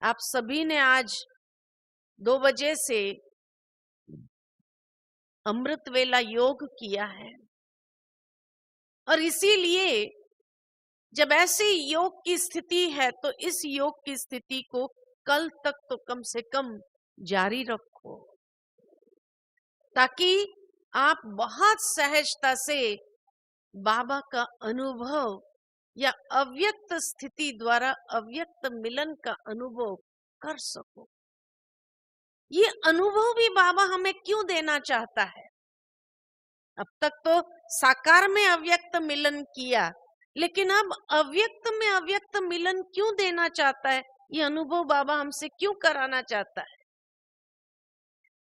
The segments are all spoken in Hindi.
आप सभी ने आज 2 बजे से अमृत वेला योग किया है और इसीलिए जब ऐसे योग की स्थिति है तो इस योग की स्थिति को कल तक तो कम से कम जारी रखो, ताकि आप बहुत सहजता से बाबा का अनुभव या अव्यक्त स्थिति द्वारा अव्यक्त मिलन का अनुभव कर सको। ये अनुभव भी बाबा हमें क्यों देना चाहता है? अब तक तो साकार में अव्यक्त मिलन किया, लेकिन अब अव्यक्त में अव्यक्त मिलन क्यों देना चाहता है? ये अनुभव बाबा हमसे क्यों कराना चाहता है?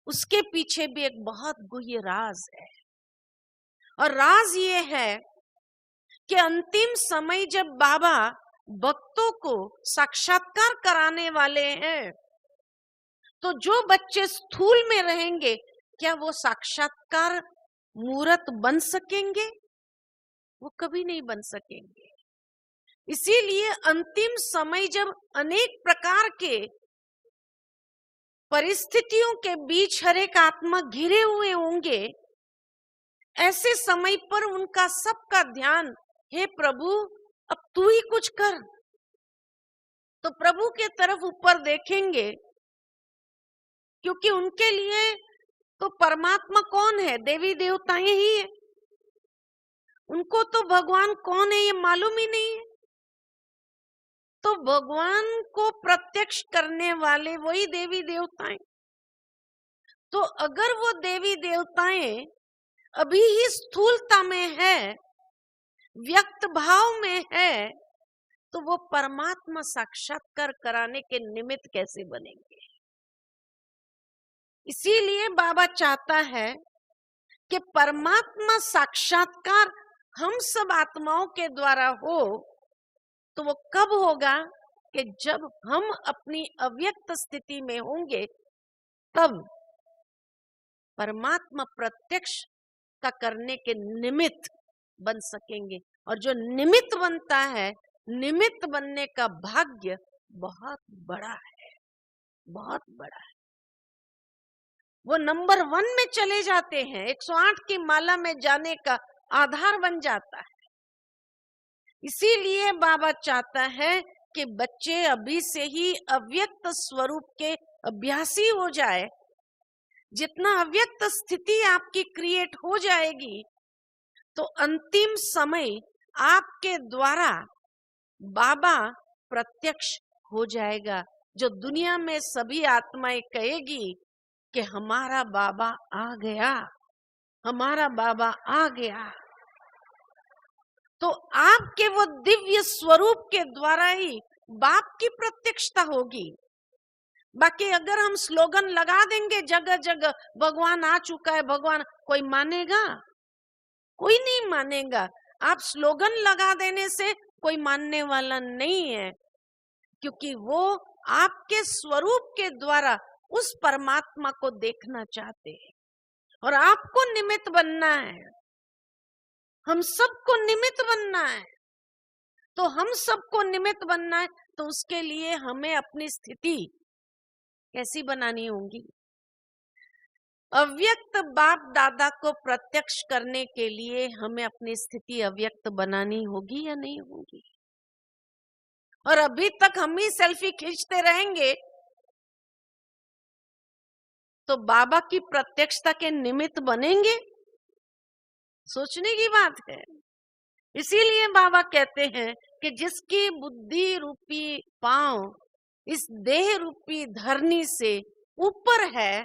उसके पीछे भी एक बहुत गुह्य राज है, और राज ये है कि अंतिम समय जब बाबा भक्तों को साक्षात्कार कराने वाले हैं, तो जो बच्चे स्थूल में रहेंगे, क्या वो साक्षात्कार मूर्त बन सकेंगे? वो कभी नहीं बन सकेंगे। इसीलिए अंतिम समय जब अनेक प्रकार के परिस्थितियों के बीच हर एक आत्मा घिरे हुए होंगे, ऐसे समय पर उनका सबका ध्यान, हे प्रभु अब तू ही कुछ कर। तो प्रभु के तरफ ऊपर देखेंगे, क्योंकि उनके लिए तो परमात्मा कौन है? देवी देवताएं ही है। उनको तो भगवान कौन है ये मालूम ही नहीं है। तो भगवान को प्रत्यक्ष करने वाले वही देवी देवताएं। तो अगर वो देवी देवताएं अभी ही स्थूलता में है, व्यक्त भाव में है, तो वो परमात्मा साक्षात्कार कराने के निमित्त कैसे बनेंगे? इसीलिए बाबा चाहता है कि परमात्मा साक्षात्कार हम सब आत्माओं के द्वारा हो। तो वो कब होगा? कि जब हम अपनी अव्यक्त स्थिति में होंगे, तब परमात्मा प्रत्यक्ष का करने के निमित्त बन सकेंगे। और जो निमित्त बनता है, निमित्त बनने का भाग्य बहुत बड़ा है, बहुत बड़ा है। वो नंबर 1 में चले जाते हैं, 108 की माला में जाने का आधार बन जाता है। इसीलिए बाबा चाहता है कि बच्चे अभी से ही अव्यक्त स्वरूप के अभ्यासी हो जाए। जितना अव्यक्त स्थिति आपकी क्रिएट हो जाएगी, तो अंतिम समय आपके द्वारा बाबा प्रत्यक्ष हो जाएगा। जो दुनिया में सभी आत्माएं कहेगी कि हमारा बाबा आ गया, हमारा बाबा आ गया। तो आपके वो दिव्य स्वरूप के द्वारा ही बाप की प्रत्यक्षता होगी। बाकी अगर हम स्लोगन लगा देंगे जगह जगह भगवान आ चुका है, भगवान, कोई मानेगा? कोई नहीं मानेगा। आप स्लोगन लगा देने से कोई मानने वाला नहीं है, क्योंकि वो आपके स्वरूप के द्वारा उस परमात्मा को देखना चाहते हैं, और आपको निमित्त बनना है। हम सबको निमित्त बनना है। तो हम सबको निमित्त बनना है, तो उसके लिए हमें अपनी स्थिति कैसी बनानी होगी? अव्यक्त बाप दादा को प्रत्यक्ष करने के लिए हमें अपनी स्थिति अव्यक्त बनानी होगी या नहीं होगी? और अभी तक हम ही सेल्फी खींचते रहेंगे, तो बाबा की प्रत्यक्षता के निमित्त बनेंगे? सोचने की बात है। इसीलिए बाबा कहते हैं कि जिसकी बुद्धि रूपी पांव इस देह रूपी धरनी से ऊपर है,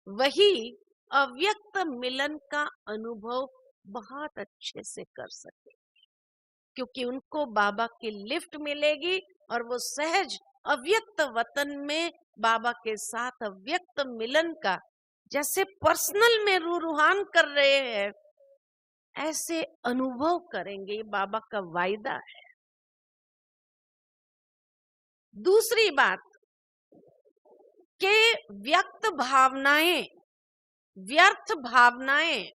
वही अव्यक्त मिलन का अनुभव बहुत अच्छे से कर सके, क्योंकि उनको बाबा की लिफ्ट मिलेगी और वो सहज अव्यक्त वतन में बाबा के साथ अव्यक्त मिलन का जैसे पर्सनल में रूहान कर रहे हैं, ऐसे अनुभव करेंगे। ये बाबा का वायदा है। दूसरी बात के व्यक्त भावनाएं, व्यर्थ भावनाएं,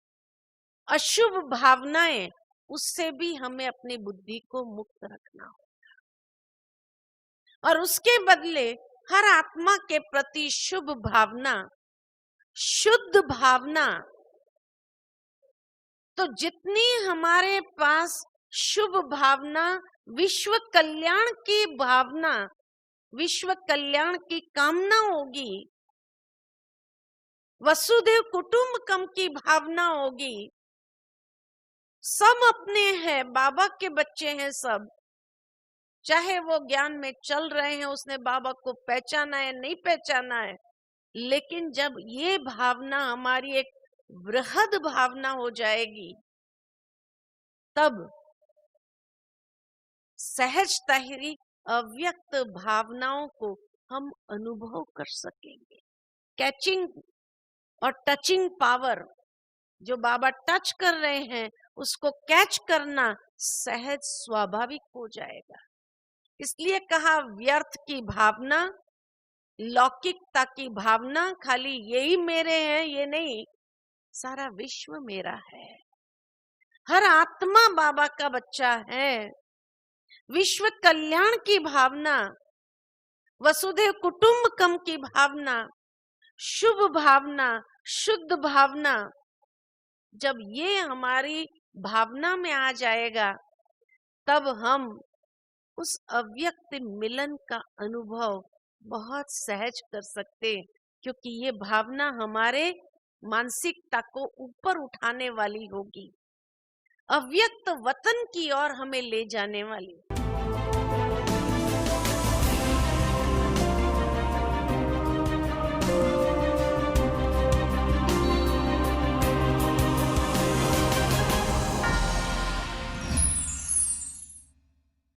अशुभ भावनाएं, उससे भी हमें अपनी बुद्धि को मुक्त रखना होगा। और उसके बदले हर आत्मा के प्रति शुभ भावना, शुद्ध भावना। तो जितनी हमारे पास शुभ भावना, विश्व कल्याण की भावना, विश्व कल्याण की कामना होगी, वसुदेव कुटुंबकम की भावना होगी, सब अपने हैं, बाबा के बच्चे हैं सब, चाहे वो ज्ञान में चल रहे हैं, उसने बाबा को पहचाना है नहीं पहचाना है, लेकिन जब ये भावना हमारी एक बृहद भावना हो जाएगी, तब सहजता ही अव्यक्त भावनाओं को हम अनुभव कर सकेंगे। कैचिंग और टचिंग पावर, जो बाबा टच कर रहे हैं उसको कैच करना सहज स्वाभाविक हो जाएगा। इसलिए कहा व्यर्थ की भावना, लौकिकता की भावना, खाली यही मेरे हैं ये नहीं, सारा विश्व मेरा है, हर आत्मा बाबा का बच्चा है। विश्व कल्याण की भावना, वसुधैव कुटुंबकम की भावना, शुभ भावना, शुद्ध भावना, जब ये हमारी भावना में आ जाएगा, तब हम उस अव्यक्त मिलन का अनुभव बहुत सहज कर सकते, क्योंकि ये भावना हमारे मानसिकता को ऊपर उठाने वाली होगी, अव्यक्त वतन की ओर हमें ले जाने वाली।